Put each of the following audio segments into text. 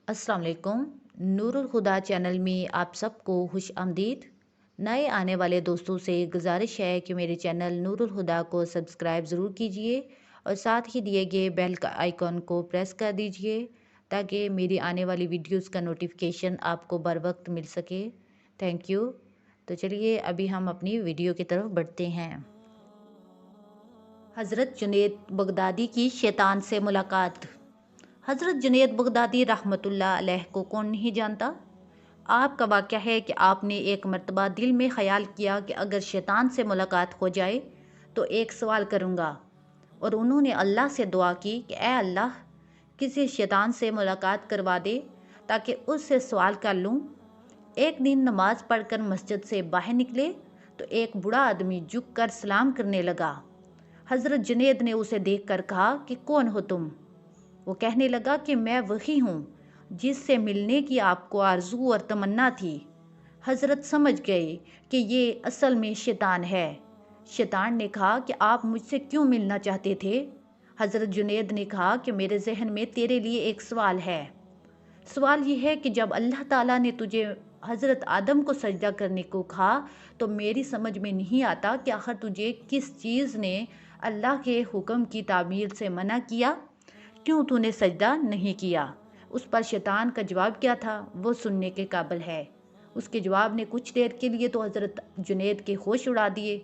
अस्सलाम वालेकुम। नूरुल हुदा चैनल में आप सबको खुश आमदीद। नए आने वाले दोस्तों से गुजारिश है कि मेरे चैनल नूरुल हुदा को सब्सक्राइब ज़रूर कीजिए और साथ ही दिए गए बेल का आइकॉन को प्रेस कर दीजिए ताकि मेरी आने वाली वीडियोस का नोटिफिकेशन आपको बर वक्त मिल सके। Thank you. तो चलिए अभी हम अपनी वीडियो की तरफ बढ़ते हैं। हज़रत जुनैद बगदादी की शैतान से मुलाकात। हज़रत जुनैद बगदादी रहमतुल्लाह अलैह को कौन नहीं जानता। आपका वाक़या है कि आपने एक मर्तबा दिल में ख़याल किया कि अगर शैतान से मुलाकात हो जाए तो एक सवाल करूँगा, और उन्होंने अल्लाह से दुआ की कि ऐ अल्लाह, किसी शैतान से मुलाकात करवा दे ताकि उससे सवाल कर लूँ। एक दिन नमाज पढ़कर मस्जिद से बाहर निकले तो एक बूढ़ा आदमी झुक कर सलाम करने लगा। हज़रत जुनैद ने उसे देखकर कहा कि कौन हो तुम। वो कहने लगा कि मैं वही हूँ जिससे मिलने की आपको आरजू और तमन्ना थी। हज़रत समझ गए कि ये असल में शैतान है। शैतान ने कहा कि आप मुझसे क्यों मिलना चाहते थे। हज़रत जुनैद ने कहा कि मेरे जहन में तेरे लिए एक सवाल है। सवाल ये है कि जब अल्लाह ताला ने तुझे हज़रत आदम को सजदा करने को कहा तो मेरी समझ में नहीं आता कि आखिर तुझे किस चीज़ ने अल्लाह के हुक्म की तामील से मना किया, क्यों तूने सजदा नहीं किया। उस पर शैतान का जवाब क्या था वो सुनने के काबिल है। उसके जवाब ने कुछ देर के लिए तो हज़रत जुनैद के होश उड़ा दिए।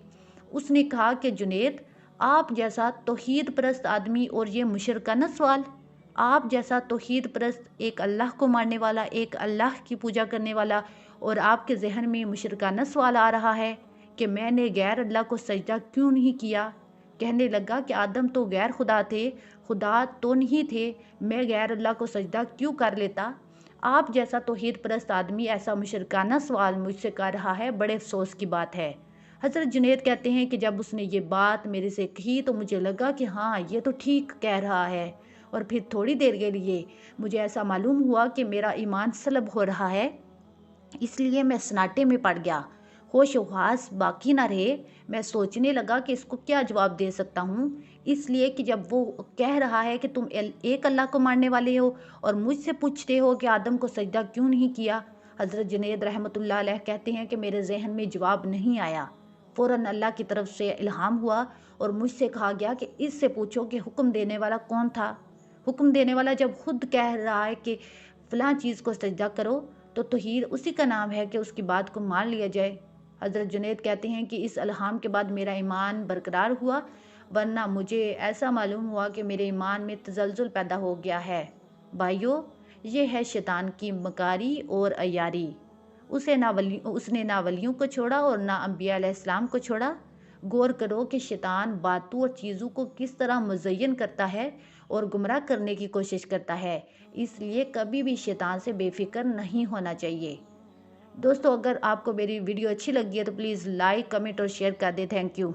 उसने कहा कि जुनैद, आप जैसा तौहीद परस्त आदमी और ये मुशरकाना सवाल। आप जैसा तौहीद परस्त, एक अल्लाह को मानने वाला, एक अल्लाह की पूजा करने वाला, और आपके जहन में मुशरकाना सवाल आ रहा है कि मैंने गैर अल्लाह को सजदा क्यों नहीं किया। कहने लगा कि आदम तो गैर खुदा थे, खुदा तो नहीं थे, मैं गैर अल्लाह को सजदा क्यों कर लेता। आप जैसा तौहीद परस्त आदमी ऐसा मुशरकाना सवाल मुझसे कर रहा है, बड़े अफसोस की बात है। हज़रत जुनैद कहते हैं कि जब उसने ये बात मेरे से कही तो मुझे लगा कि हाँ, ये तो ठीक कह रहा है, और फिर थोड़ी देर के लिए मुझे ऐसा मालूम हुआ कि मेरा ईमान सलब हो रहा है। इसलिए मैं सन्नाटे में पड़ गया, होश हवास बाकी ना रहे। मैं सोचने लगा कि इसको क्या जवाब दे सकता हूँ, इसलिए कि जब वो कह रहा है कि तुम एक अल्लाह को मानने वाले हो और मुझसे पूछते हो कि आदम को सजदा क्यों नहीं किया। हज़रत जुनैद रहमतुल्लाह अलैह कहते हैं कि मेरे जहन में जवाब नहीं आया। फ़ौरन अल्लाह की तरफ से इल्हाम हुआ और मुझसे कहा गया कि इससे पूछो कि हुक्म देने वाला कौन था। हुक्म देने वाला जब खुद कह रहा है कि फ़लाँ चीज़ को सजदा करो तो तौहीद उसी का नाम है कि उसकी बात को मान लिया जाए। हज़रत जुनैद कहते हैं कि इस इल्हाम के बाद मेरा ईमान बरकरार हुआ, वरना मुझे ऐसा मालूम हुआ कि मेरे ईमान में तज़ल्ज़ुल पैदा हो गया है। भाइयों, ये है शैतान की मकारी और अय्यारी। उसने ना वलियों को छोड़ा और ना अंबिया अलैहिस्सलाम को छोड़ा। गौर करो कि शैतान बातों और चीज़ों को किस तरह मुज़य्यन करता है और गुमराह करने की कोशिश करता है। इसलिए कभी भी शैतान से बेफिक्र नहीं होना चाहिए। दोस्तों, अगर आपको मेरी वीडियो अच्छी लगी है तो प्लीज़ लाइक, कमेंट और शेयर कर दें। Thank you.